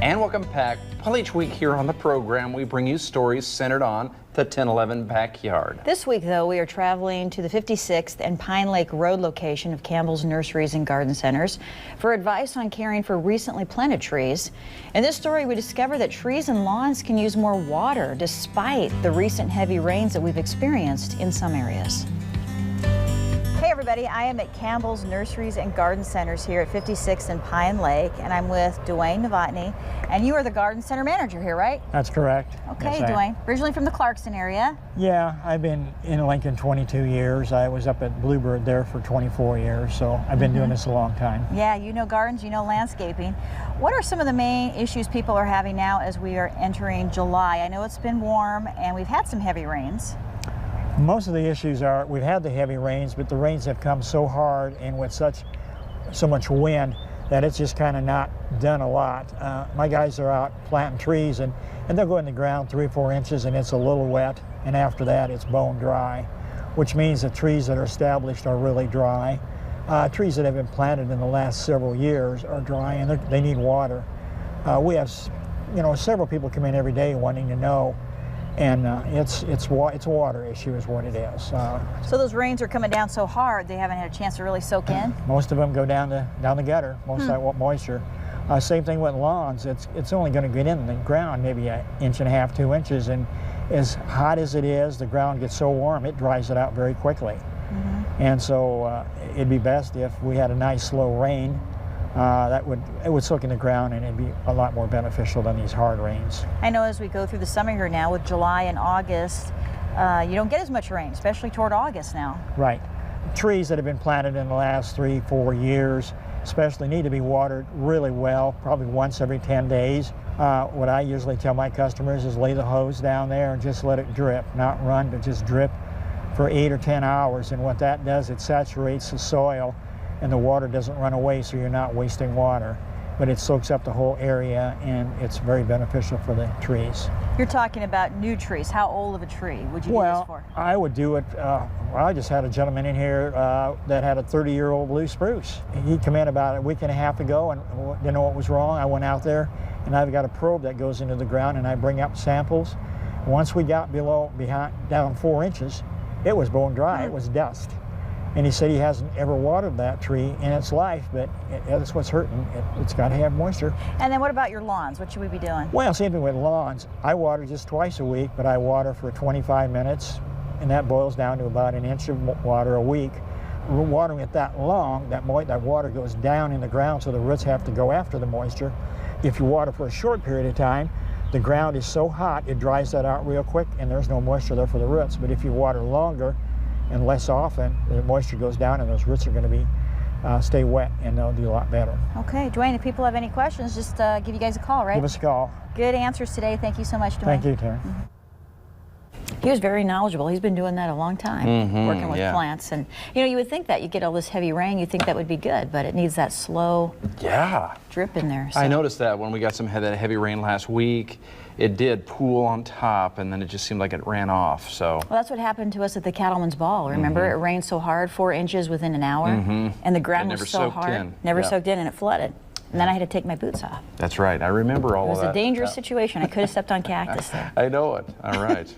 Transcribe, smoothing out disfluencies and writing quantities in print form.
And welcome back. Well, each week here on the program, we bring you stories centered on the 1011 backyard. This week, though, we are traveling to the 56th and Pine Lake Road location of Campbell's Nurseries and Garden Centers for advice on caring for recently planted trees. In this story, we discover that trees and lawns can use more water despite the recent heavy rains that we've experienced in some areas. Hey everybody, I am at Campbell's Nurseries and Garden Centers here at 56th and Pine Lake, and I'm with Duane Novotny, and you are the Garden Center Manager here, right? That's correct. Okay, yes, Duane, originally from the Clarkston area. Yeah, I've been in Lincoln 22 years. I was up at Bluebird there for 24 years, so I've been doing this a long time. Yeah, you know gardens, you know landscaping. What are some of the main issues people are having now as we are entering July? I know it's been warm and we've had some heavy rains. Most of the issues are we've had the heavy rains, but the rains have come so hard and with so much wind that it's just kind of not done a lot. My guys are out planting trees and they'll go in the ground 3 or 4 inches and it's a little wet, and after that it's bone dry, which means the trees that are established are really dry. Trees that have been planted in the last several years are dry and they need water. We have, several people come in every day wanting to know. And it's a water issue is what it is. So those rains are coming down so hard they haven't had a chance to really soak in? Most of them go down the gutter, most of that moisture. Same thing with lawns. It's only going to get in the ground maybe 1.5 inches, 2 inches, and as hot as it is, the ground gets so warm it dries it out very quickly. And so it'd be best if we had a nice slow rain. It would soak in the ground and it'd be a lot more beneficial than these hard rains. I know as we go through the summer here now with July and August, you don't get as much rain, especially toward August now. Right. Trees that have been planted in the last 3 or 4 years especially need to be watered really well, probably once every 10 days. What I usually tell my customers is lay the hose down there and just let it drip, not run, but just drip for 8 or 10 hours. And what that does, it saturates the soil and the water doesn't run away, so you're not wasting water. But it soaks up the whole area and it's very beneficial for the trees. You're talking about new trees. How old of a tree would you do this for? I would do it, I just had a gentleman in here that had a 30-year-old blue spruce. He came in about a week and a half ago and didn't know what was wrong. I went out there and I've got a probe that goes into the ground and I bring up samples. Once we got down 4 inches, it was bone dry, it was dust. And he said he hasn't ever watered that tree in its life, but that's what's hurting. It's got to have moisture. And then what about your lawns? What should we be doing? Well, same thing with lawns. I water just twice a week, but I water for 25 minutes, and that boils down to about 1 inch of water a week. Watering it that long, that water goes down in the ground, so the roots have to go after the moisture. If you water for a short period of time, the ground is so hot, it dries that out real quick, and there's no moisture there for the roots. But if you water longer, and less often, the moisture goes down and those roots are going to be stay wet and they'll do a lot better. Okay, Duane, if people have any questions, just give you guys a call, right? Give us a call. Good answers today. Thank you so much, Duane. Thank you, Terry. He was very knowledgeable. He's been doing that a long time, working with plants. And you would think that you get all this heavy rain, you think that would be good, but it needs that slow drip in there. So. I noticed that when we got some heavy rain last week, it did pool on top and then it just seemed like it ran off. So well, that's what happened to us at the Cattleman's Ball. Remember, it rained so hard, 4 inches within an hour, and the ground was so hard, never soaked in, and it flooded. And then I had to take my boots off. That's right. I remember all of that. It was a dangerous situation. I could have stepped on cactus there. I know it. All right.